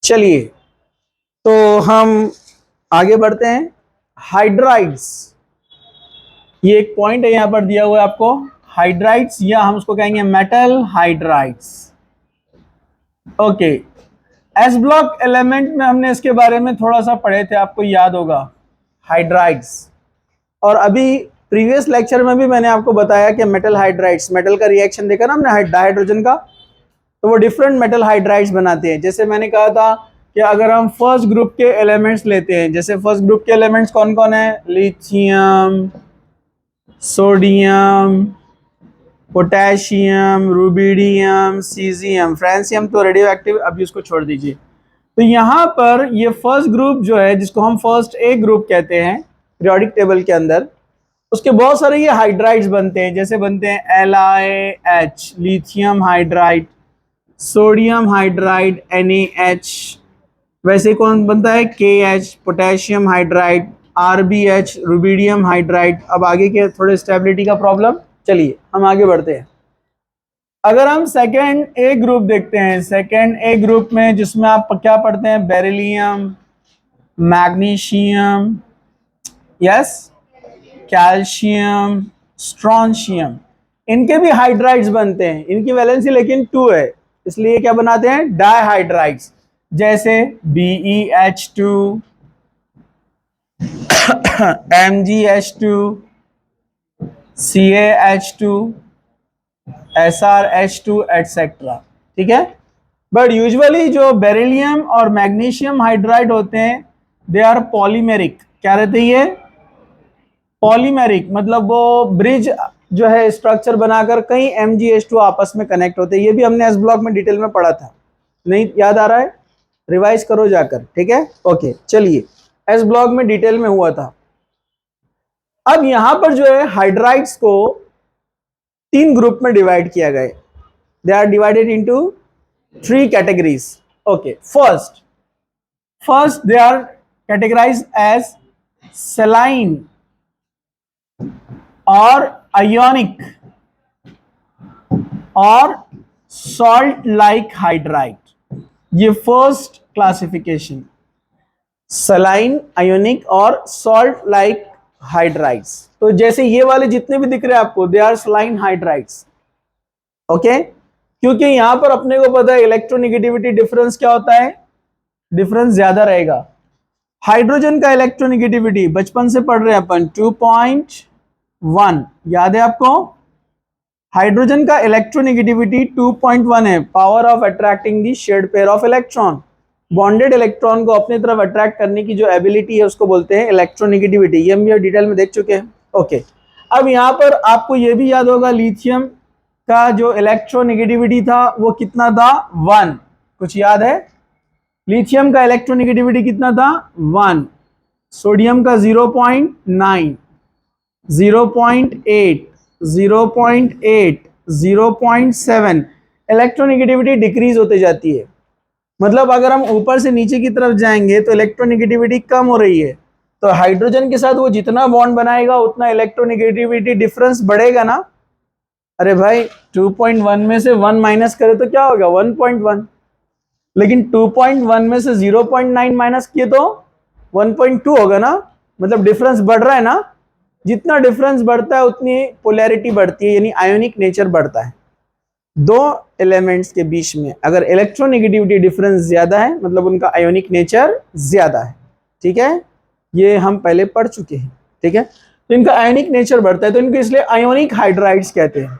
चलिए तो हम आगे बढ़ते हैं। हाइड्राइड्स, ये एक पॉइंट है यहां पर दिया हुआ है आपको, हाइड्राइड्स, या हम उसको कहेंगे metal hydrides. Okay, S block element में हमने इसके बारे में थोड़ा सा पढ़े थे, आपको याद होगा, हाइड्राइड्स। और अभी प्रीवियस लेक्चर में भी मैंने आपको बताया कि मेटल हाइड्राइड्स, मेटल का रिएक्शन देखा ना हमने डाइहाइड्रोजन का, तो वो डिफरेंट मेटल हाइड्राइड्स बनाते हैं। जैसे मैंने कहा था कि अगर हम फर्स्ट ग्रुप के एलिमेंट्स लेते हैं, जैसे फर्स्ट ग्रुप के एलिमेंट्स कौन कौन है, lithium, sodium, potassium, rubidium, caesium, francium तो रेडियो एक्टिव, अभी उसको छोड़ दीजिए। तो यहाँ पर ये फर्स्ट ग्रुप जो है, जिसको हम फर्स्ट ए ग्रुप कहते हैं पीरियोडिक टेबल के अंदर, उसके बहुत सारे ये हाइड्राइड्स बनते हैं। जैसे बनते हैं LiH, lithium hydride, sodium hydride NaH, वैसे कौन बनता है KH, potassium hydride, RbH, rubidium hydride. अब आगे के थोड़े स्टेबिलिटी का प्रॉब्लम, चलिए हम आगे बढ़ते हैं। अगर हम सेकेंड ए ग्रुप देखते हैं, सेकेंड ए ग्रुप में जिसमें आप क्या पढ़ते हैं, beryllium, magnesium, yes, calcium, strontium, इनके भी हाइड्राइड्स बनते हैं। इनकी वैलेंसी लेकिन 2 है, इसलिए क्या बनाते हैं, डाइहाइड्राइड्स। जैसे BeH2, MgH2, CaH2, SrH2 etcetera, ठीक है। बट यूजुअली जो बेरिलियम और मैग्नीशियम हाइड्राइड होते हैं, दे आर पॉलीमेरिक। क्या रहते हैं ये, पॉलीमेरिक, मतलब वो ब्रिज जो है स्ट्रक्चर बनाकर कई MgH2 आपस में कनेक्ट होते हैं। ये भी हमने एस ब्लॉक में डिटेल में पढ़ा था, नहीं याद आ रहा है, रिवाइज करो जाकर, ठीक है। ओके चलिए, एस ब्लॉक में डिटेल में हुआ था। अब यहां पर जो है हाइड्राइड्स को 3 ग्रुप में डिवाइड किया गया, they are divided into 3 categories. Okay, first they are categorized as saline और आयोनिक और सॉल्ट लाइक हाइड्राइड। ये फर्स्ट क्लासिफिकेशन, सलाइन, आयोनिक और सॉल्ट लाइक हाइड्राइड्स। तो जैसे ये वाले जितने भी दिख रहे हैं आपको, they are saline hydrides. Okay, क्योंकि यहां पर अपने को पता है इलेक्ट्रोनिगेटिविटी डिफरेंस क्या होता है, डिफरेंस ज्यादा रहेगा। हाइड्रोजन का इलेक्ट्रोनिगेटिविटी बचपन से पढ़ रहे हैं अपन, 2.1, याद है आपको। हाइड्रोजन का इलेक्ट्रोनिगेटिविटी 2.1 है, power of attracting the shared pair of electron. Bonded electron को अपनी तरफ अट्रैक्ट करने की जो एबिलिटी है उसको बोलते हैं इलेक्ट्रोनिगेटिविटी। ये हम डिटेल में देख चुके हैं। ओके, अब यहां पर आपको ये भी याद होगा, लिथियम का जो इलेक्ट्रोनिगेटिविटी था वो कितना था, 1, कुछ याद है, लिथियम का इलेक्ट्रोनिगेटिविटी कितना था, 1। सोडियम का 0.9, 0.8, 0.8, 0.7, इलेक्ट्रोनिगेटिविटी डिक्रीज होते जाती है। मतलब अगर हम ऊपर से नीचे की तरफ जाएंगे तो इलेक्ट्रोनिगेटिविटी कम हो रही है, तो हाइड्रोजन के साथ वो जितना बॉन्ड बनाएगा उतना इलेक्ट्रोनिगेटिविटी डिफरेंस बढ़ेगा ना। अरे भाई 2.1 में से 1 माइनस करे तो क्या होगा, 1.1, लेकिन 2.1 में से 0.9 माइनस किए तो 1.2 होगा ना। मतलब डिफरेंस बढ़ रहा है ना, जितना डिफरेंस बढ़ता है उतनी पोलैरिटी बढ़ती है, यानी आयोनिक नेचर बढ़ता है। दो एलिमेंट्स के बीच में अगर इलेक्ट्रोनिगेटिविटी डिफरेंस ज्यादा है, मतलब उनका आयोनिक नेचर ज्यादा है, ठीक है, ये हम पहले पढ़ चुके हैं, ठीक है। तो इनका आयोनिक नेचर बढ़ता है, तो इनको इसलिए आयोनिक हाइड्राइड्स कहते हैं।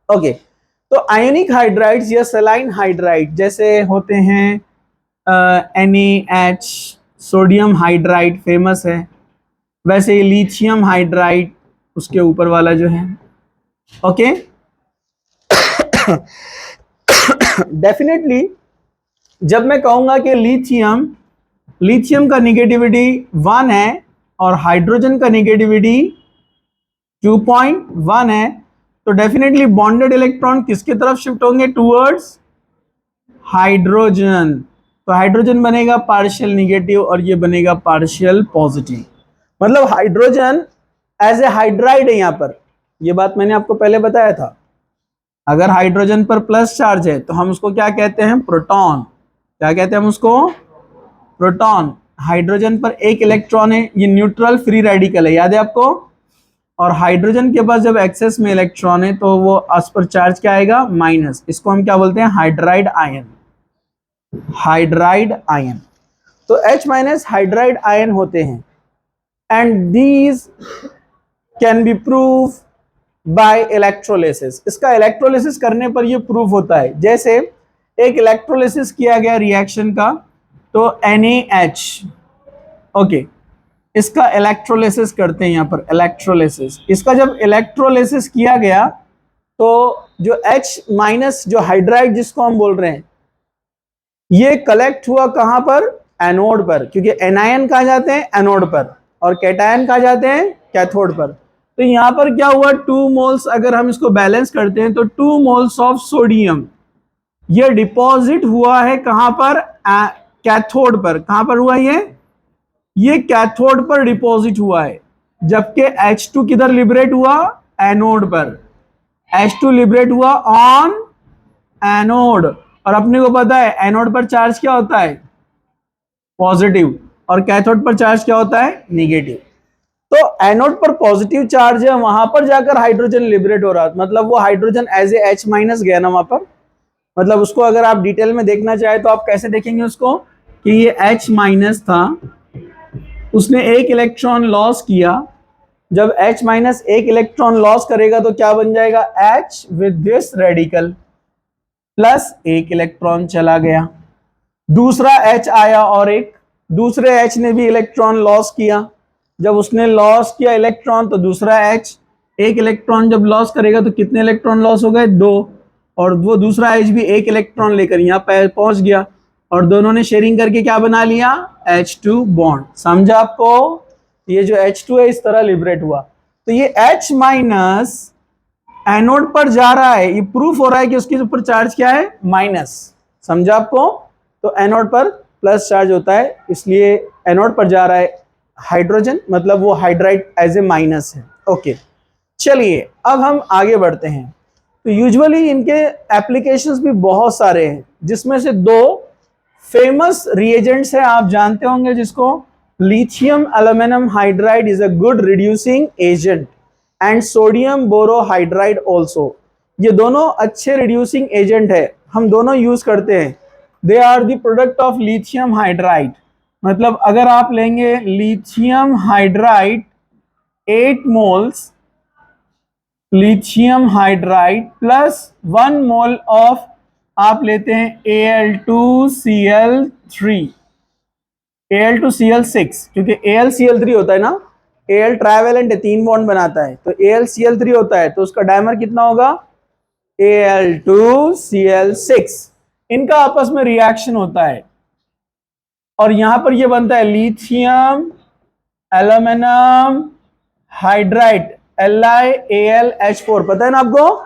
ओके, तो आयोनिक हाइड्राइड्स या सलाइन हाइड्राइड जैसे होते हैं NaH, सोडियम हाइड्राइड फेमस है, वैसे लिथियम हाइड्राइड उसके ऊपर वाला जो है। ओके, डेफिनेटली जब मैं कहूंगा कि लिथियम का निगेटिविटी 1 है और हाइड्रोजन का निगेटिविटी 2.1 है, तो डेफिनेटली बॉन्डेड इलेक्ट्रॉन किसके तरफ शिफ्ट होंगे, टूवर्ड्स हाइड्रोजन। तो हाइड्रोजन बनेगा पार्शियल निगेटिव और ये बनेगा पार्शियल पॉजिटिव। मतलब हाइड्रोजन एज ए हाइड्राइड है यहां पर, ये बात मैंने आपको पहले बताया था। अगर हाइड्रोजन पर प्लस चार्ज है तो हम उसको क्या कहते हैं, प्रोटॉन। क्या कहते हैं हम उसको, प्रोटॉन। हाइड्रोजन पर एक इलेक्ट्रॉन है, ये न्यूट्रल फ्री रेडिकल है, याद है आपको। और हाइड्रोजन के पास जब एक्सेस में इलेक्ट्रॉन है तो वो उस पर चार्ज क्या आएगा, माइनस। इसको हम क्या बोलते हैं, हाइड्राइड आयन। हाइड्राइड आयन, तो H माइनस हाइड्राइड आयन होते हैं। And these can be prove by electrolysis. इसका इलेक्ट्रोलिसिस करने पर ये प्रूफ होता है। जैसे एक इलेक्ट्रोलिसिस किया गया रिएक्शन का, तो NaH, ओके, इसका इलेक्ट्रोलिसिस करते हैं यहाँ पर, इलेक्ट्रोलिसिस। इसका जब इलेक्ट्रोलिसिस किया गया तो जो H माइनस जो हाइड्राइड जिसको हम बोल रहे हैं, ये कलेक्ट हुआ कहां पर, एनोड पर, क्योंकि एनायन कहा जाते हैं एनोड पर और कैटायन कहा जाते हैं कैथोड पर। तो यहां पर क्या हुआ, 2 मोल्स, अगर हम इसको बैलेंस करते हैं तो 2 मोल्स ऑफ सोडियम ये डिपॉजिट हुआ है कहां पर, कैथोड पर। कहां पर हुआ ये कैथोड पर डिपॉजिट हुआ है। जबकि H2 किधर लिबरेट हुआ, एनोड पर। H2 लिबरेट हुआ ऑन एनोड, और अपने को पता है एनोड पर चार्ज क्या होता है, पॉजिटिव, और कैथोड पर चार्ज क्या होता है, नेगेटिव। तो एनोड पर पॉजिटिव चार्ज है, वहां पर जाकर हाइड्रोजन लिबरेट हो रहा है, मतलब वो hydrogen as a H minus गया ना वहां पर। मतलब उसको अगर आप डिटेल में देखना चाहे तो आप कैसे देखेंगे उसको, कि ये H माइनस था, उसने एक इलेक्ट्रॉन लॉस किया। जब H माइनस एक इलेक्ट्रॉन लॉस करेगा तो क्या बन जाएगा, H with this radical, plus एक इलेक्ट्रॉन चला गया, दूसरा H आया और एक दूसरे H ने भी इलेक्ट्रॉन लॉस किया। जब उसने लॉस किया इलेक्ट्रॉन तो दूसरा H एक इलेक्ट्रॉन जब लॉस करेगा तो कितने इलेक्ट्रॉन लॉस हो गए, 2, और वो दूसरा H भी एक इलेक्ट्रॉन लेकर यहाँ पे पहुंच गया, और दोनों ने शेयरिंग करके क्या बना लिया, H2 बॉन्ड। समझा आपको, ये जो H2 है इस तरह लिबरेट हुआ। तो ये H माइनस एनोड पर जा रहा है, ये प्रूफ हो रहा है कि उसके ऊपर चार्ज क्या है, माइनस। समझा आपको, तो एनोड पर प्लस चार्ज होता है, इसलिए एनोड पर जा रहा है हाइड्रोजन, मतलब वो हाइड्राइड एज ए माइनस है। ओके, चलिए अब हम आगे बढ़ते हैं। तो यूजुअली इनके एप्लीकेशंस भी बहुत सारे हैं, जिसमें से 2 फेमस रिएजेंट्स हैं, आप जानते होंगे जिसको, lithium aluminium hydride is a good reducing agent and sodium borohydride also. ये दोनों अच्छे रिड्यूसिंग एजेंट है, हम दोनों यूज करते हैं। They are the product of lithium hydride. मतलब अगर आप लेंगे lithium hydride 8 moles lithium hydride plus 1 mole of, आप लेते हैं Al2Cl3, Al2Cl6, क्योंकि AlCl3 होता है ना, Al ट्राइवेलेंट है, 3 बॉन्ड बनाता है, तो AlCl3 होता है, तो उसका डायमर कितना होगा, Al2Cl6। इनका आपस में रिएक्शन होता है और यहां पर ये बनता है लिथियम एल्यूमिनियम हाइड्राइड LiAlH4। पता है ना आपको,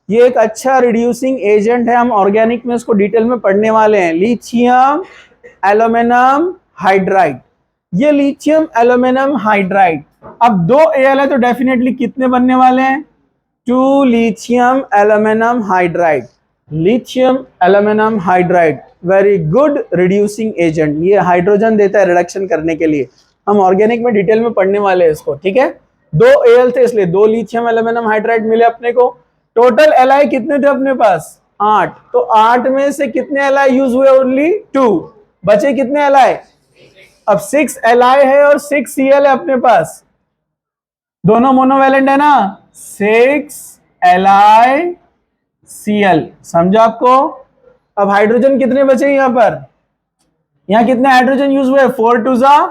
ये एक अच्छा रिड्यूसिंग एजेंट है, हम ऑर्गेनिक में इसको डिटेल में पढ़ने वाले हैं। लिथियम एल्यूमिनियम हाइड्राइड, ये लिथियम एल्यूमिनियम हाइड्राइड, अब 2 Al है तो डेफिनेटली कितने बनने वाले हैं, 2 lithium aluminium hydride. Lithium aluminium hydride very good reducing agent, ये हाइड्रोजन देता है रिडक्शन करने के लिए, हम ऑर्गेनिक में डिटेल में पढ़ने वाले हैं इसको, ठीक है। 2 Al थे इसलिए 2 लिथियम एल्यूमिनियम हाइड्राइड मिले अपने को। टोटल Li कितने थे अपने पास, 8, तो 8 में से कितने Li यूज हुए, ओनली 2, बचे कितने Li, अब 6 Li है और 6 Cl है अपने पास, दोनों मोनोवैलेंट है ना, 6 LiCl। समझा आपको। अब हाइड्रोजन कितने बचे यहां पर, यहां कितने हाइड्रोजन यूज हुए, 4 2 जा,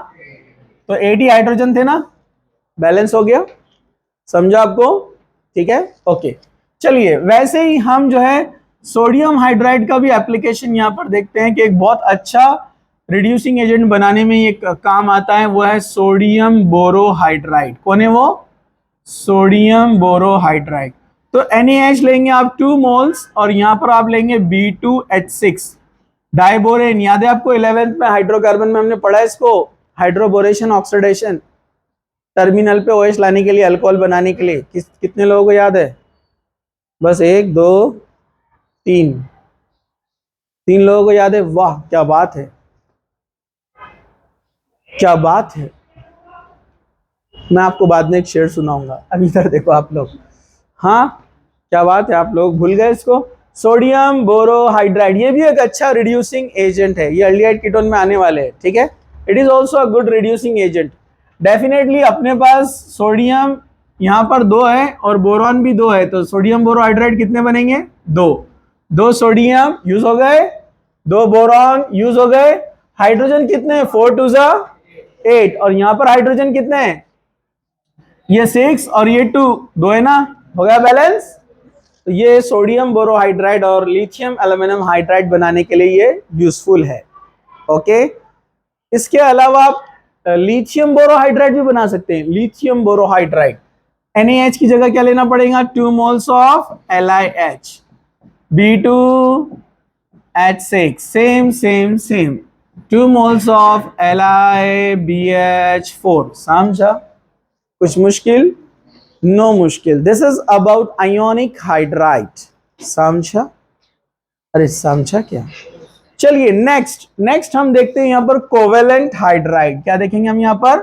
तो 8 ही हाइड्रोजन थे ना, बैलेंस हो गया। समझा आपको, ठीक है, ओके। चलिए वैसे ही हम जो है सोडियम हाइड्राइड का भी एप्लीकेशन यहां पर देखते हैं कि एक बहुत अच्छा रिड्यूसिंग एजेंट बनाने में ये काम आता है, वो है सोडियम बोरोहाइड्राइड। कौन है वो, सोडियम बोरोहाइड्राइड। तो NaH लेंगे आप 2 मोल्स और यहां पर आप लेंगे B2H6 डाइबोरेन। याद है आपको 11th में हाइड्रोकार्बन में हमने पढ़ा है इसको, हाइड्रोबोरेशन ऑक्सीडेशन, टर्मिनल पे OH लाने के लिए, अल्कोहल बनाने के लिए। कितने लोगों को याद है, बस 1 2 3, 3 लोगों को याद है? वाह क्या बात है, क्या बात है। मैं आपको बाद में एक शेर सुनाऊंगा, अभी इधर देखो आप लोग। हाँ क्या बात है, आप लोग भूल गए इसको। सोडियम बोरोहाइड्राइड, ये भी एक अच्छा रिड्यूसिंग एजेंट है, ये एल्डिहाइड कीटोन में आने वाले हैं, ठीक है। It is also a good reducing agent. Definitely अपने पास सोडियम यहाँ पर 2 है और बोरॉन भी 2 है, तो सोडियम बोरोहाइड्राइड कितने बनेंगे? 2। 2 सोडियम यूज हो गए, 2 बोरॉन यूज हो गए। हाइड्रोजन कितने? 4 2 8, और यहाँ पर हाइड्रोजन कितने हैं? ये 6 और ये 2, 2 है ना, हो गया बैलेंस। तो ये सोडियम बोरोहाइड्राइड और लिथियम एल्यूमिनियम हाइड्राइड बनाने के लिए ये यूजफुल है, ओके। इसके अलावा आप लिथियम बोरोहाइड्राइड भी बना सकते हैं। लिथियम बोरोहाइड्राइड NaH की जगह क्या लेना पड़ेगा? 2 moles of LiH, B2H6, same same same, 2 moles of LiBH4। समझा? कुछ मुश्किल? नो मुश्किल। This is about ionic hydride. समझा? अरे समझा क्या? चलिए नेक्स्ट हम देखते हैं यहां पर कोवेलेंट हाइड्राइड। क्या देखेंगे हम यहां पर?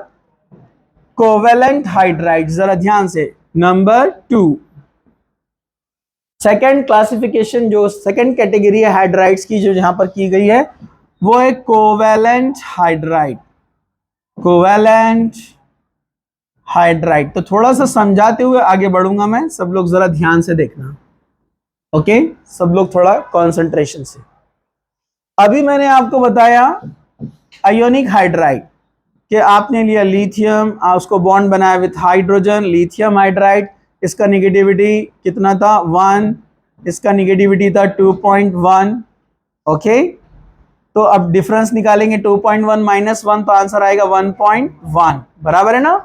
कोवेलेंट हाइड्राइड, जरा ध्यान से। नंबर 2, सेकेंड क्लासिफिकेशन, जो सेकेंड कैटेगरी है हाइड्राइड्स की जो यहां पर की गई है, वो है कोवेलेंट हाइड्राइड। Covalent hydride. तो थोड़ा सा समझाते हुए आगे बढ़ूंगा मैं, सब लोग जरा ध्यान से देखना, ओके। सब लोग थोड़ा कंसंट्रेशन से। अभी मैंने आपको बताया आयोनिक हाइड्राइड कि आपने लिया लिथियम, उसको बॉन्ड बनाया विथ हाइड्रोजन, लिथियम हाइड्राइड। इसका निगेटिविटी कितना था? 1, इसका निगेटिविटी था 2.1, ओके। तो अब डिफरेंस निकालेंगे, 2.1 माइनस 1, तो आंसर आएगा 1.1, बराबर है ना।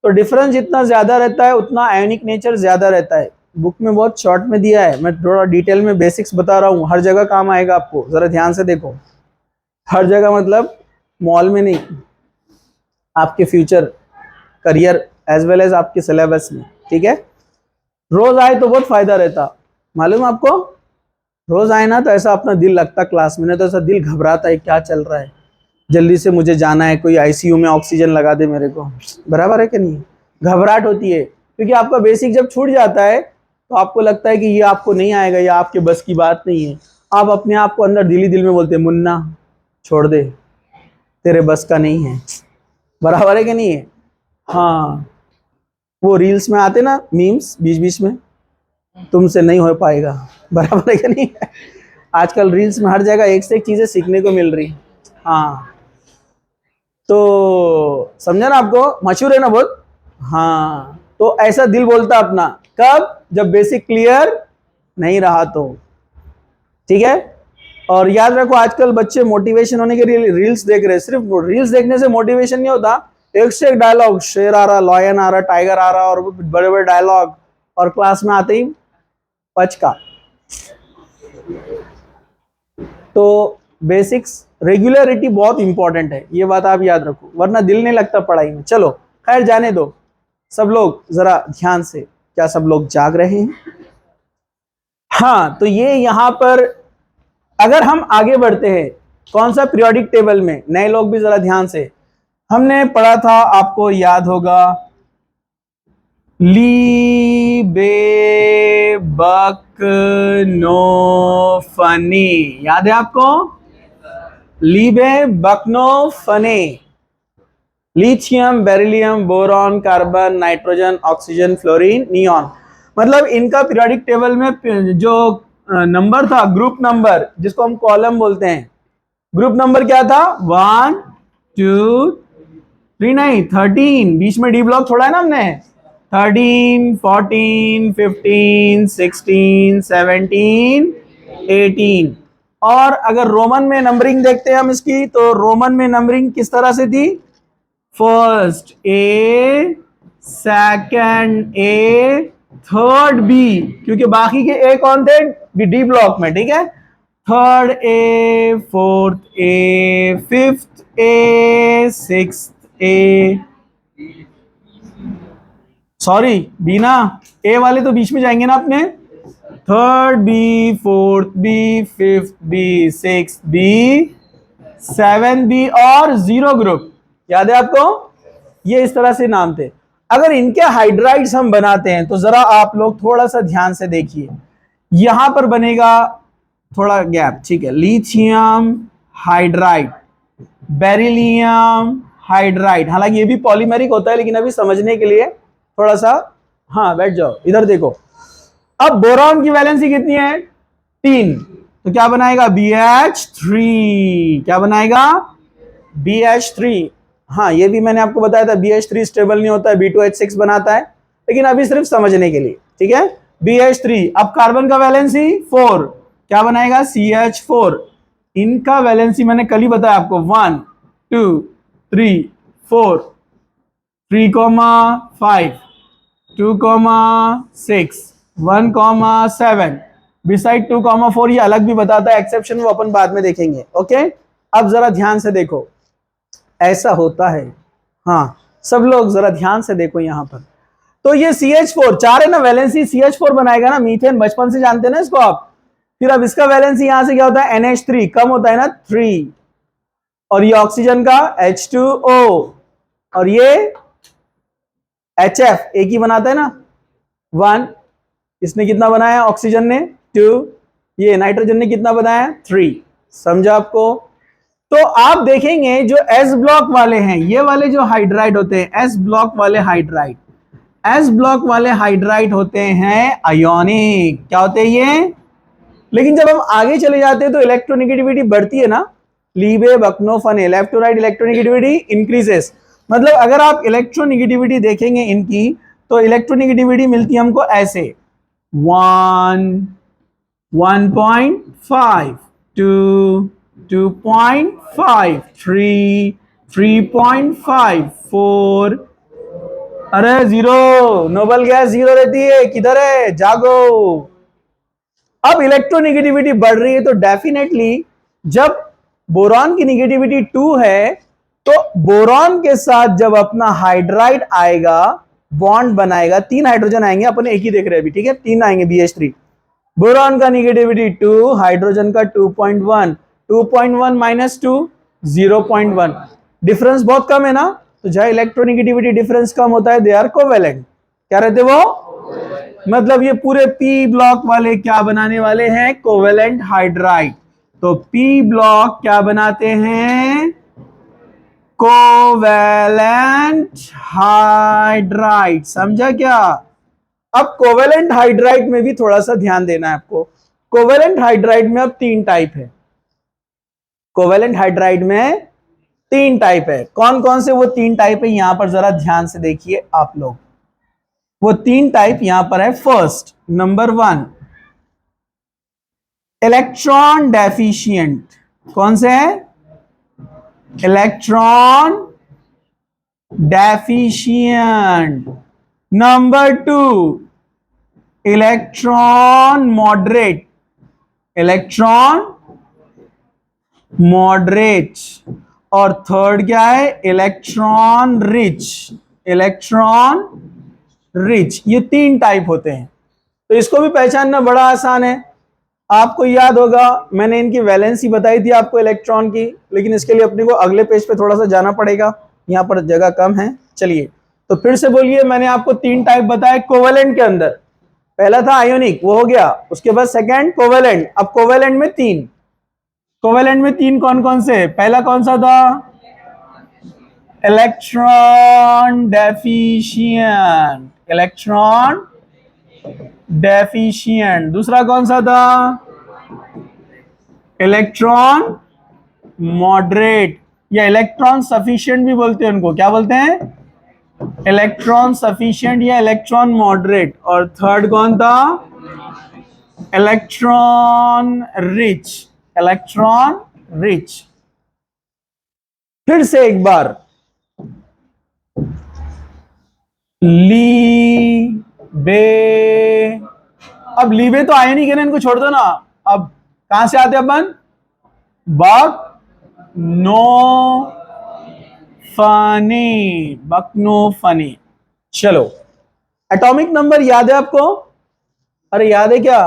तो डिफरेंस जितना ज्यादा रहता है उतना आयोनिक नेचर ज्यादा रहता है। बुक में बहुत शॉर्ट में दिया है, मैं थोड़ा डिटेल में बेसिक्स बता रहा हूँ, हर जगह काम आएगा आपको, जरा ध्यान से देखो। हर जगह मतलब मॉल में नहीं, आपके future career as well as आपके सिलेबस में, ठीक है। रोज आए तो बहुत फायदा रहता, मालूम आपको। रोज आए ना तो ऐसा अपना दिल लगता क्लास में, नहीं तो ऐसा दिल घबराता है, क्या चल रहा है, जल्दी से मुझे जाना है, कोई आईसीयू में ऑक्सीजन लगा दे मेरे को, बराबर है कि नहीं। घबराहट होती है क्योंकि आपका बेसिक जब छूट जाता है तो आपको लगता है कि ये आपको नहीं आएगा, या आपके बस की बात नहीं है। आप अपने आप को अंदर दिल ही दिल में बोलते हैं, मुन्ना छोड़ दे, तेरे बस का नहीं है, बराबर है कि नहीं है। हाँ, वो रील्स में आते ना मीम्स बीच बीच में, तुमसे नहीं हो पाएगा, बराबर है कि नहीं है। आजकल रील्स में हर जगह एक से एक चीजें सीखने को मिल रही। हाँ तो समझा ना, आपको मशहूर है ना बहुत। हाँ तो ऐसा दिल बोलता अपना, कब? जब बेसिक क्लियर नहीं रहा तो, ठीक है। और याद रखो आजकल बच्चे मोटिवेशन होने के लिए रील्स देख रहे हैं। सिर्फ रील्स देखने से मोटिवेशन नहीं होता, एक से एक डायलॉग, शेर आ रहा, लॉयन आ रहा, टाइगर आ रहा, और बड़े बड़े डायलॉग, और क्लास में आते ही पचका। तो बेसिक्स रेगुलरिटी बहुत इंपॉर्टेंट है, ये बात आप याद रखो, वरना दिल नहीं लगता पढ़ाई में। चलो खैर जाने दो, सब लोग जरा ध्यान से। क्या सब लोग जाग रहे हैं? हाँ तो ये यहां पर अगर हम आगे बढ़ते हैं कौन सा पीरियोडिक टेबल में, नए लोग भी जरा ध्यान से, हमने पढ़ा था, आपको याद होगा, लीबेबकनोफनी, याद है आपको? लीबेबकनोफनी, lithium, beryllium, boron, carbon, nitrogen, oxygen, fluorine, neon. मतलब इनका पीरियोडिक टेबल में जो नंबर था, ग्रुप नंबर, जिसको हम कॉलम बोलते हैं, ग्रुप नंबर क्या था? 1 2 3, नहीं 13, बीच में डी ब्लॉक छोड़ा है ना हमने। 13 14 15 16 17 18। और अगर रोमन में नंबरिंग देखते हैं हम इसकी, तो रोमन में नंबरिंग किस तरह से थी? First A, second A, third B, क्योंकि बाकी के ए कौन थे? डी ब्लॉक में, ठीक है। Third A, fourth A, fifth A, sixth A, sorry B ना, ए वाले तो बीच में जाएंगे ना अपने, third B, fourth B, fifth B, six B, seven B और जीरो ग्रुप। याद है आपको? ये इस तरह से नाम थे। अगर इनके हाइड्राइड्स हम बनाते हैं तो जरा आप लोग थोड़ा सा ध्यान से देखिए, यहां पर बनेगा थोड़ा गैप, ठीक है। लिथियम हाइड्राइड, बेरिलियम हाइड्राइड, हालांकि ये भी पॉलीमेरिक होता है लेकिन अभी समझने के लिए थोड़ा सा, हाँ बैठ जाओ इधर देखो। अब बोरॉन की वैलेंसी कितनी है? 3, तो क्या बनाएगा? BH3। क्या बनाएगा? BH3। हाँ ये भी मैंने आपको बताया था, BH3 स्टेबल नहीं होता है, B2H6 बनाता है, लेकिन अभी सिर्फ समझने के लिए, ठीक है। BH3। अब कार्बन का वैलेंसी 4, क्या बनाएगा? CH4। इनका वैलेंसी मैंने कल ही बताया आपको, 1 2 3 4, 3,5 2,6 1,7, बिसाइड 2,4 ये अलग भी बताता है, एक्सेप्शन वो अपन बाद में देखेंगे, ओके। अब जरा ध्यान से देखो, ऐसा होता है, हाँ सब लोग जरा ध्यान से देखो यहां पर। तो ये CH4 4 है ना, वैलेंसी CH4 बनाएगा ना, मीथेन बचपन से जानते हैं ना इसको आप। फिर अब इसका वैलेंसी यहां से क्या होता है? NH3 कम होता है ना, 3, और ये ऑक्सीजन का H2O, और ये HF एक ही बनाता है ना, 1। इसने कितना बनाया? ऑक्सीजन ने 2, ये नाइट्रोजन ने कितना बनाया? 3। समझा आपको? तो आप देखेंगे जो S ब्लॉक वाले हैं, ये वाले जो हाइड्राइड होते हैं, S ब्लॉक वाले हाइड्राइड, S ब्लॉक वाले हाइड्राइड होते हैं आयोनिक। क्या होते हैं ये? लेकिन जब हम आगे चले जाते हैं तो इलेक्ट्रोनेगेटिविटी बढ़ती है ना, लीबे बकनो फने, left to right electronegativity increases. मतलब अगर आप इलेक्ट्रोनेगेटिविटी देखेंगे इनकी, तो इलेक्ट्रोनेगेटिविटी मिलती है हमको ऐसे, 1 1.5 2 2.5 3 3.5 4, अरे 0, नोबल गैस 0 रहती है, किधर है? जागो। अब इलेक्ट्रोनेगेटिविटी बढ़ रही है तो डेफिनेटली जब बोरॉन की नेगेटिविटी 2 है, तो बोरॉन के साथ जब अपना हाइड्राइड आएगा, बॉन्ड बनाएगा, 3 हाइड्रोजन आएंगे, अपन एक ही देख रहे हैं अभी, ठीक है, 3 आएंगे BH3। बोरॉन का नेगेटिविटी 2, हाइड्रोजन का 2.1, 2.1 माइनस 2 0.1, डिफरेंस बहुत कम है ना, तो जहां इलेक्ट्रोनेगेटिविटी डिफरेंस कम होता है दे आर कोवेलेंट। क्या रहते वो? मतलब ये पूरे P ब्लॉक वाले क्या बनाने वाले हैं? Covalent hydride. तो P ब्लॉक क्या बनाते हैं? Covalent hydride. समझा क्या? अब कोवेलेंट हाइड्राइड में भी थोड़ा सा ध्यान देना है आपको। कोवेलेंट हाइड्राइड में अब 3 टाइप है। कोवेलेंट हाइड्राइड में 3 टाइप है। कौन कौन से वो 3 टाइप है, यहां पर जरा ध्यान से देखिए आप लोग। वो 3 टाइप यहां पर है। First, number 1, electron deficient. कौन से है? Electron deficient. Number 2, electron moderate. Electron moderate. और थर्ड क्या है? Electron rich. Electron rich. ये 3 टाइप होते हैं। तो इसको भी पहचानना बड़ा आसान है। आपको याद होगा मैंने इनकी वैलेंसी बताई थी आपको इलेक्ट्रॉन की, लेकिन इसके लिए अपने को अगले पेज पे थोड़ा सा जाना पड़ेगा, यहां पर जगह कम है। चलिए तो फिर से बोलिए, मैंने आपको 3 टाइप बताए कोवेलेंट के अंदर। पहला था आयोनिक, वो हो गया। उसके बाद सेकंड कोवेलेंट। अब कोवेलेंट में 3। कोवेलेंट में 3 कौन कौन से? पहला कौन सा था? Electron deficient. Electron deficient. दूसरा कौन सा था? इलेक्ट्रॉन मॉडरेट, या इलेक्ट्रॉन सफिशिएंट भी बोलते हैं उनको। क्या बोलते हैं? इलेक्ट्रॉन सफिशिएंट या इलेक्ट्रॉन मॉडरेट। और थर्ड कौन था? Electron rich. Electron rich. फिर से एक बार, लीबे। अब लीबे तो आयनिक है ना, इनको छोड़ दो ना। अब कहां से आते अपन? बकनोफनी। चलो, एटॉमिक नंबर याद है आपको? अरे याद है क्या?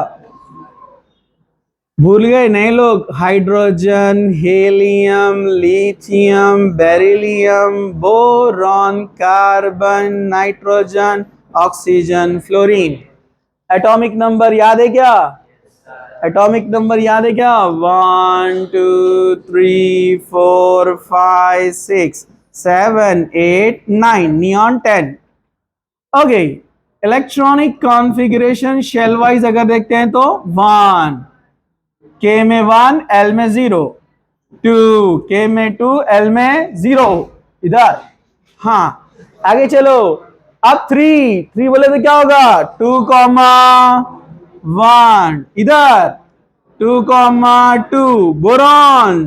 भूल गए नए लोग? Hydrogen, helium, lithium, beryllium, boron, carbon, nitrogen, oxygen, fluorine. Atomic number याद है क्या? एटॉमिक नंबर याद है क्या? 1 2 3 4 5 6 7 8 9, neon 10। Okay, electronic configuration shell wise अगर देखते हैं तो 1 के में 1, एल में 0, 2 के में 2, एल में 0, इधर। हाँ, आगे चलो। अब 3 बोले तो क्या होगा? 2 कॉमा 1, इधर 2 comma 2, boron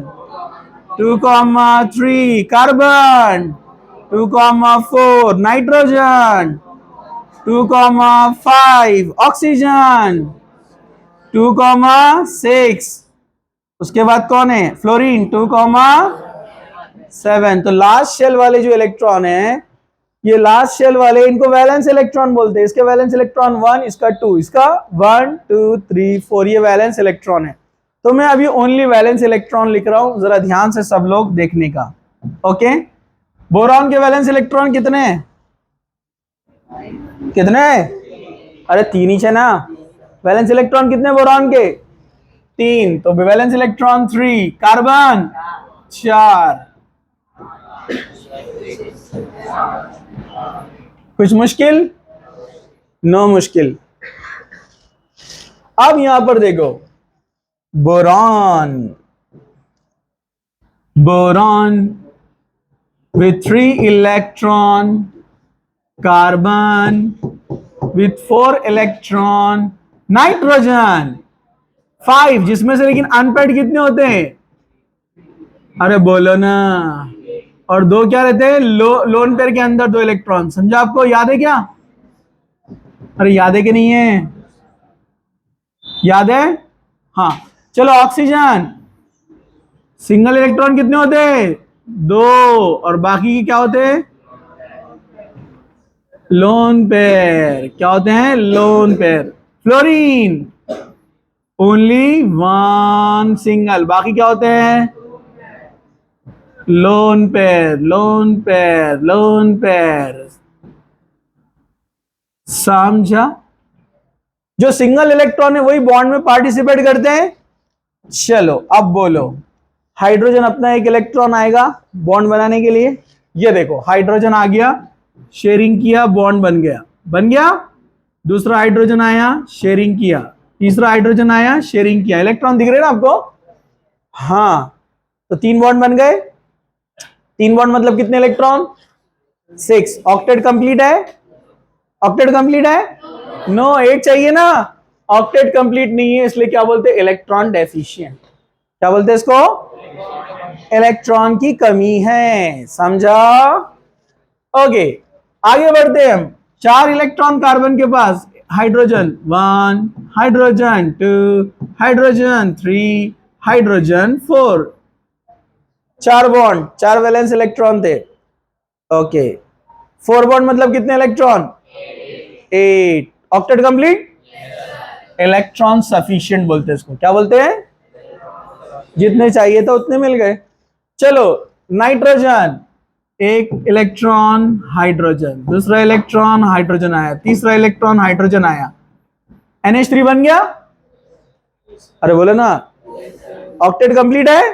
2 comma 3, carbon 2 comma 4, nitrogen 2 comma 5, oxygen 2 comma 6। उसके बाद कौन है? Fluorine 2 comma 7। तो लास्ट शेल वाले जो इलेक्ट्रॉन है, ये लास्ट शेल वाले, इनको वैलेंस इलेक्ट्रॉन बोलते हैं। इसके वैलेंस इलेक्ट्रॉन 1, इसका 2, इसका 1 2 3 4, ये वैलेंस इलेक्ट्रॉन है। तो मैं अभी ओनली वैलेंस इलेक्ट्रॉन लिख रहा हूं, जरा ध्यान से सब लोग देखने का। ओके, बोरॉन के वैलेंस इलेक्ट्रॉन कितने हैं? कितने? अरे 3 ही है ना। वैलेंस इलेक्ट्रॉन कितने बोरॉन के? 3, तो वैलेंस इलेक्ट्रॉन 3। कार्बन 4। कुछ मुश्किल? नो मुश्किल। अब यहां पर देखो, boron, boron with 3 electron, carbon with 4 electron, nitrogen 5, जिसमें से लेकिन अनपेड कितने होते हैं? अरे बोलो ना। और 2 क्या रहते हैं? लोन पेयर के अंदर 2 इलेक्ट्रॉन। समझा आपको? याद है क्या? अरे याद है कि नहीं है? याद है? हाँ, चलो। ऑक्सीजन, सिंगल इलेक्ट्रॉन कितने होते हैं? 2, और बाकी क्या होते हैं? Lone pair. क्या होते हैं? Lone pair. Fluorine, only 1 single, बाकी क्या होते हैं? Lone pair, lone pair, lone pair. समझा? जो सिंगल इलेक्ट्रॉन है वही बॉन्ड में पार्टिसिपेट करते हैं। चलो अब बोलो, हाइड्रोजन अपना एक इलेक्ट्रॉन आएगा बॉन्ड बनाने के लिए। ये देखो, हाइड्रोजन आ गया, शेयरिंग किया, बॉन्ड बन गया, बन गया। दूसरा हाइड्रोजन आया, शेयरिंग किया। तीसरा हाइड्रोजन आया, शेयरिंग किया। इलेक्ट्रॉन दिख रहे ना आपको? हाँ, तो 3 बॉन्ड बन गए। 3 बॉन्ड मतलब कितने इलेक्ट्रॉन? 6। ऑक्टेट कंप्लीट है? ऑक्टेट कंप्लीट है? नो, 8 चाहिए ना। ऑक्टेट कंप्लीट नहीं है, इसलिए क्या बोलते हैं? Electron deficient. क्या बोलते हैं इसको? इलेक्ट्रॉन की कमी है। समझा? ओके, आगे बढ़ते हैं हम। 4 इलेक्ट्रॉन कार्बन के पास। Hydrogen 1, hydrogen 2, hydrogen 3, hydrogen 4। 4 bond, 4 valence electron थे। ओके, 4 बॉन्ड मतलब कितने electron? 8। Octet complete? Electron sufficient बोलते हैं इसको। क्या बोलते हैं? जितने चाहिए था उतने मिल गए। चलो, नाइट्रोजन, एक इलेक्ट्रॉन हाइड्रोजन, दूसरा इलेक्ट्रॉन हाइड्रोजन आया, तीसरा इलेक्ट्रॉन हाइड्रोजन आया, NH3 बन गया। अरे बोले ना, ऑक्टेट कंप्लीट है।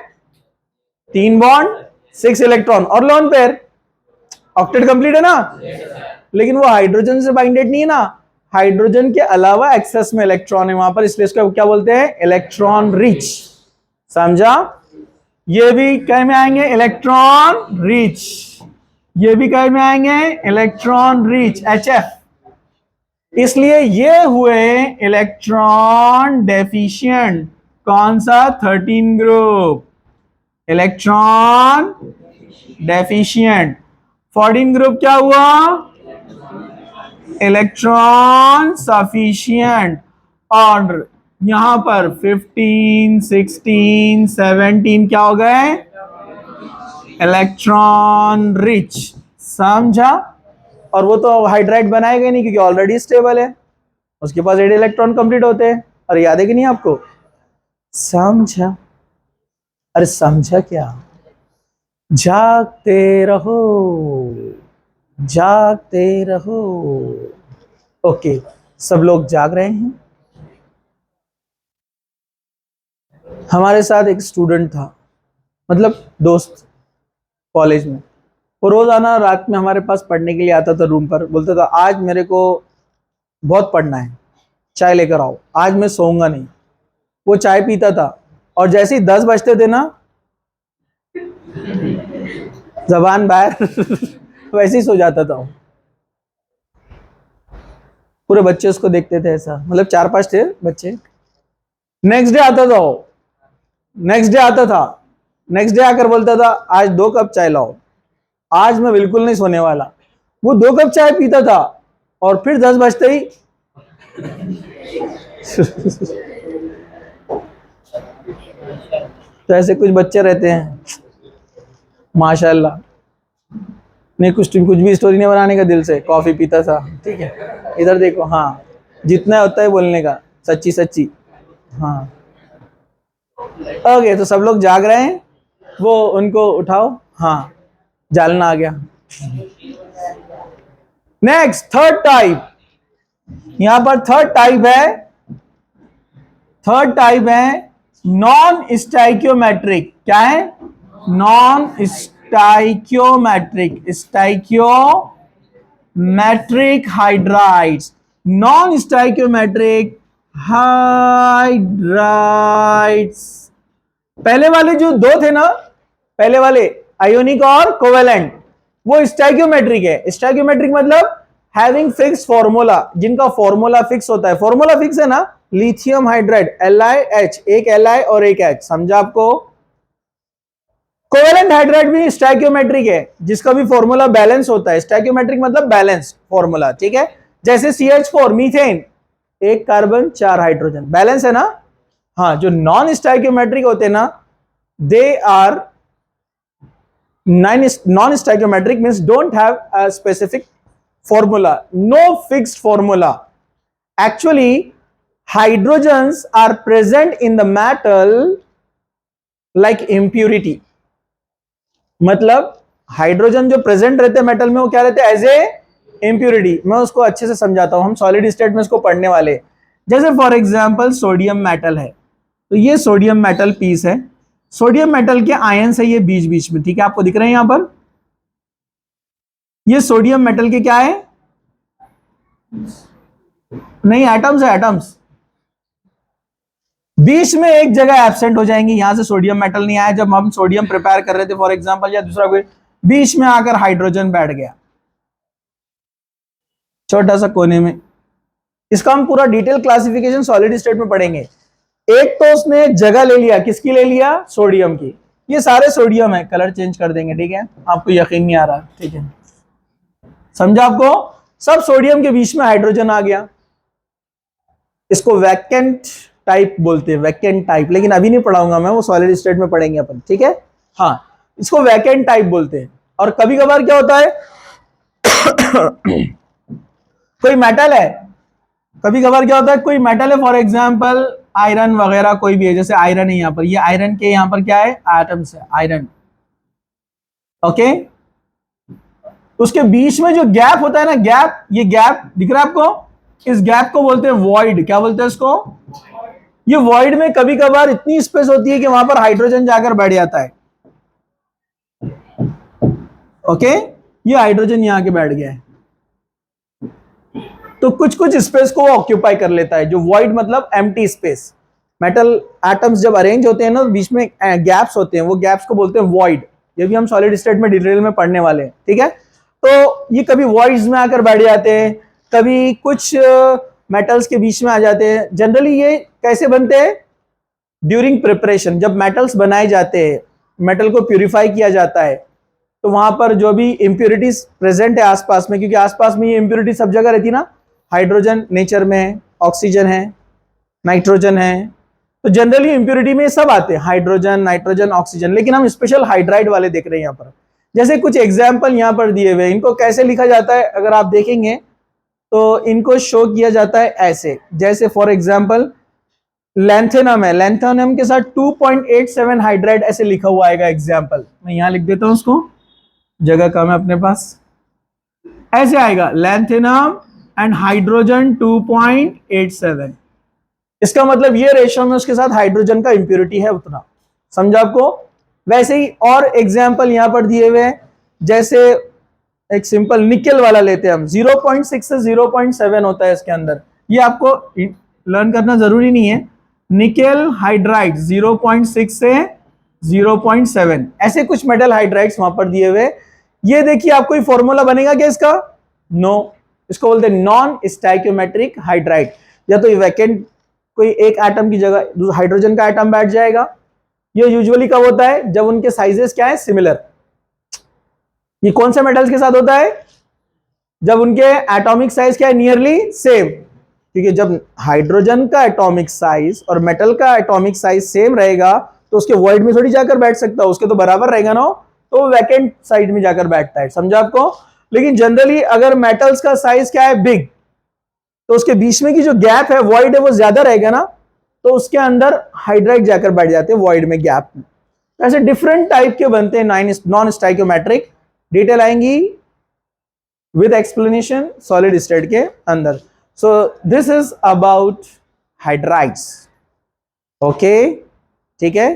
3 बॉन्ड, 6 इलेक्ट्रॉन और लोन पेयर। ऑक्टेट कंप्लीट है ना? लेकिन वो हाइड्रोजन से बाइंडेड नहीं है ना। हाइड्रोजन के अलावा एक्सेस में इलेक्ट्रॉन है वहां पर, इसलिए इसको क्या बोलते हैं? Electron rich. समझा? ये भी क्या में आएंगे? Electron rich. ये भी क्या में आएंगे? Electron rich, HF। इसलिए ये हुए इलेक्ट्रॉन डेफिशिएंट। कौन सा? 13 ग्रुप, इलेक्ट्रॉन डेफिशिएंट। 14 ग्रुप क्या हुआ? Electron sufficient. और यहां पर 15 16 17 क्या हो गए? Electron rich. समझा? और वो तो हाइड्राइड बनाएगा नहीं क्योंकि ऑलरेडी स्टेबल है, उसके पास 8 इलेक्ट्रॉन कंप्लीट होते हैं। और याद है कि नहीं आपको? समझा? अरे समझा क्या? जागते रहो, जागते रहो। ओके, सब लोग जाग रहे हैं। हमारे साथ एक स्टूडेंट था, मतलब दोस्त, कॉलेज में। वो रोज आना रात में हमारे पास पढ़ने के लिए आता था रूम पर, बोलता था आज मेरे को बहुत पढ़ना है, चाय लेकर आओ, आज मैं सोऊंगा नहीं। वो चाय पीता था और जैसे ही 10 बजते थे ना, जबान बाहर वैसे ही सो जाता था। पूरे बच्चे उसको देखते थे ऐसा, मतलब 4-5 थे बच्चे। नेक्स्ट डे आता था वो, नेक्स्ट डे आता था, नेक्स्ट डे आकर बोलता था आज 2 कप चाय लाओ, आज मैं बिल्कुल नहीं सोने वाला। वो 2 कप चाय पीता था और फिर 10 बजते ही तो ऐसे कुछ बच्चे रहते हैं माशाल्लाह। नहीं, कुछ भी स्टोरी नहीं बनाने का दिल से, कॉफी पीता था, ठीक है। इधर देखो, हाँ, जितना होता है बोलने का, सच्ची सच्ची। हाँ, ओके, तो सब लोग जाग रहे हैं, वो उनको उठाओ। हाँ, जालना आ गया। Next, third type. यहां पर थर्ड टाइप है, थर्ड टाइप है नॉन स्टाइक्योमेट्रिक। क्या है? Non stoichiometric, stoichiometric hydrides, non stoichiometric hydrides. पहले वाले जो दो थे ना, पहले वाले आयोनिक और कोवेलेंट, वो स्टाइक्योमेट्रिक है। स्टाइक्योमेट्रिक मतलब हैविंग फिक्स फॉर्मूला, जिनका फॉर्मूला फिक्स होता है। फॉर्मूला फिक्स है ना, लिथियम हाइड्राइड LiH, एक Li और एक H, समझा आपको? कोवेलेंट हाइड्राइड भी स्टाइक्योमेट्रिक है, जिसका भी फॉर्मूला बैलेंस होता है। स्टाइक्योमेट्रिक मतलब बैलेंस फॉर्मूला, ठीक है। जैसे CH4 मीथेन, एक कार्बन 4 हाइड्रोजन, बैलेंस है ना। हाँ, जो नॉन स्टाइक्योमेट्रिक होते हैं ना, they are non-stoichiometric, means don't have a specific formula, no fixed formula. Actually, hydrogens are present in the metal like impurity. मतलब हाइड्रोजन जो प्रेजेंट रहते हैं मेटल में, वो क्या रहते हैं? As a impurity. मैं उसको अच्छे से समझाता हूं, हम सॉलिड स्टेट में इसको पढ़ने वाले। जैसे फॉर एग्जांपल सोडियम मेटल है, तो ये सोडियम मेटल पीस है। सोडियम मेटल के आयंस है ये बीच बीच में, ठीक है, आपको दिख रहे हैं यहां पर। ये सोडियम मेटल के क्या है? नहीं, एटम्स है, एटम्स। बीच में एक जगह एब्सेंट हो जाएंगे, यहां से सोडियम मेटल नहीं आया। जब हम सोडियम प्रिपेयर कर रहे थे फॉर एग्जांपल, या दूसरा कोई, बीच में आकर हाइड्रोजन बैठ गया छोटा सा कोने में। इसका हम पूरा डिटेल क्लासिफिकेशन सॉलिड स्टेट में पढ़ेंगे। एक तो उसने जगह ले लिया, किसकी ले लिया? सोडियम की। ये सारे सोडियम है, कलर चेंज कर देंगे, ठीक है, आपको यकीन नहीं आ रहा, ठीक है, समझा आपको? सब सोडियम के बीच में हाइड्रोजन आ गया। इसको वैकेंट टाइप बोलते हैं, वैकेंट टाइप, लेकिन अभी नहीं पढ़ाऊंगा मैं, वो सॉलिड स्टेट में पढ़ेंगे अपन, ठीक है। हाँ, इसको वैकेंट टाइप बोलते हैं। और कभी कभार क्या होता है कोई मेटल है, कभी कभार क्या होता है, कोई मेटल है, फॉर एग्जांपल आयरन वगैरह कोई भी है, जैसे आयरन है यहाँ पर, ये आयरन के यहाँ पर क्या है? एटम्स है, आयरन, ओके। उसके बीच में जो गैप होता है ना, गैप, ये गैप दिख रहा है आपको? इस गैप को बोलते हैं वॉइड। क्या बोलते हैं इसको? ये वॉइड में कभी कभार इतनी स्पेस होती है कि वहां पर हाइड्रोजन जाकर बैठ जाता है, ओके। ये हाइड्रोजन यहां के बैठ गया है, तो कुछ कुछ स्पेस को वो ऑक्यूपाई कर लेता है, जो वॉइड मतलब एम्प्टी स्पेस। मेटल एटम्स जब अरेंज होते हैं ना, बीच में गैप्स होते हैं, वो गैप्स को बोलते हैं वॉइड। ये भी हम सॉलिड स्टेट में डिटेल में पढ़ने वाले हैं, ठीक है। तो ये कभी वॉइड्स में आकर बैठ जाते हैं, कभी कुछ मेटल्स के बीच में आ जाते हैं। जनरली ये कैसे बनते हैं? ड्यूरिंग प्रिपरेशन, जब मेटल्स बनाए जाते हैं, मेटल को प्यूरिफाई किया जाता है, तो वहां पर जो भी इंप्योरिटीज प्रेजेंट है आसपास में, क्योंकि आसपास में ये इंप्योरिटी सब जगह रहती है ना, हाइड्रोजन नेचर में है, ऑक्सीजन है, नाइट्रोजन है, तो जनरली इंप्योरिटी में सब आते हैं, हाइड्रोजन, नाइट्रोजन, ऑक्सीजन। लेकिन हम स्पेशल हाइड्राइड वाले देख रहे हैं यहाँ पर। जैसे कुछ एग्जाम्पल यहाँ पर दिए हुए, इनको कैसे लिखा जाता है अगर आप देखेंगे तो इनको शो किया जाता है ऐसे, जैसे फॉर एग्जाम्पल लैंथेनम है, लैंथेनम के साथ 2.87 हाइड्राइड ऐसे लिखा हुआ आएगा। एग्जाम्पल मैं यहां लिख देता हूं, उसको जगह कम है अपने पास, ऐसे आएगा लैंथेनम एंड हाइड्रोजन 2.87। इसका मतलब ये रेशियो में उसके साथ हाइड्रोजन का इंप्योरिटी है उतना, समझा आपको। वैसे ही और एग्जाम्पल यहां पर दिए हुए हैं, जैसे एक सिंपल निकेल वाला लेते हैं हम, 0.6 से 0.7 होता है इसके अंदर, ये आपको लर्न करना जरूरी नहीं है। निकेल हाइड्राइड 0.6 से 0.7 ऐसे कुछ मेटल हाइड्राइड्स वहां पर दिए हुए। ये देखिए आपको कोई फॉर्मूला बनेगा क्या इसका? नो, इसको बोलते हैं नॉन स्टाइकियोमेट्रिक हाइड्राइड। या तो वैकेंट कोई एक एटम की जगह हाइड्रोजन का एटम बैठ जाएगा। ये यूजुअली कब होता है? जब उनके साइजेस क्या है? सिमिलर। ये कौन से मेटल्स के साथ होता है? जब उनके एटॉमिक साइज क्या है? Nearly same. क्योंकि जब हाइड्रोजन का एटॉमिक साइज और मेटल का एटॉमिक साइज सेम रहेगा तो उसके वॉइड में थोड़ी जाकर बैठ सकता है, उसके तो बराबर रहेगा ना, तो वैकेंट साइड में जाकर बैठता है, समझा आपको। लेकिन जनरली अगर मेटल्स का साइज क्या है? बिग, तो उसके बीच में की जो गैप है, वॉइड है, वो ज्यादा रहेगा ना, तो उसके अंदर हाइड्राइड जाकर बैठ जाते हैं वॉइड में, गैप में। ऐसे डिफरेंट टाइप के बनते हैं नॉन स्टाइकियोमेट्रिक। डिटेल आएंगी विद एक्सप्लेनेशन सॉलिड स्टेट के अंदर। So this is about hydrides. Okay, ठीक है।